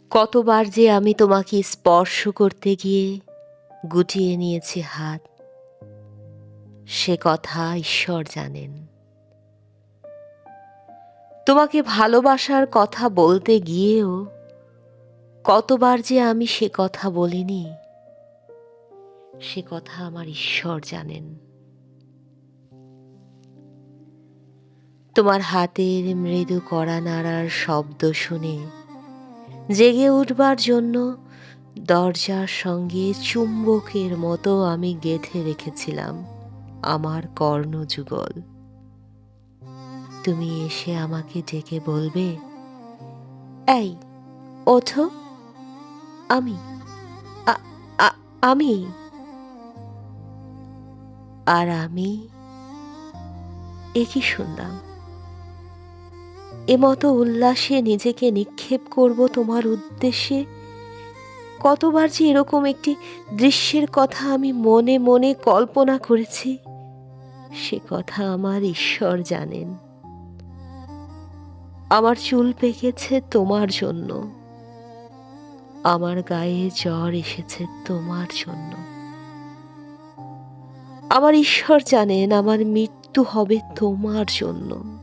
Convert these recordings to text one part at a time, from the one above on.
কতবার যে আমি তোমাকে স্পর্শ করতে গিয়ে গুটিয়ে নিয়েছি হাত, সে কথা ঈশ্বর জানেন। তোমাকে ভালোবাসার কথা বলতে গিয়েও কতবার যে আমি সে কথা বলিনি, সে কথা আমার ঈশ্বর জানেন। তোমার হাতের মৃদু কড়া নাড়ার শব্দ শুনে জেগে উঠবার জন্য দরজার সঙ্গে চুম্বকের মতো আমি গেঁথে রেখেছিলাম আমার কর্ণযুগল। তুমি এসে আমাকে ডেকে বলবে, এই ওঠো, আমি আ- আ- আমি আর আমি একই শুনলাম। এমতো উল্লাসে নিজেকে নিক্ষেপ করব তোমার উদ্দেশ্যে। কতবার যে এরকম একটি দৃশ্যের কথা আমি মনে মনে কল্পনা করেছি, সে কথা আমার ঈশ্বর জানেন। আমার চুল পেকেছে তোমার জন্য, আমার গায়ে জ্বর এসেছে তোমার জন্য। আমার ঈশ্বর জানেন আমার মৃত্যু হবে তোমার জন্য।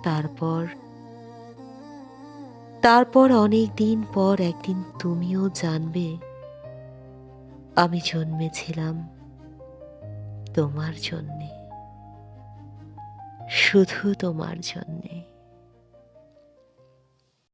তারপর তারপর অনেক দিন পর একদিন তুমিও জানবে আমি জন্মেছিলাম তোমার জন্যে, শুধু তোমার জন্যে।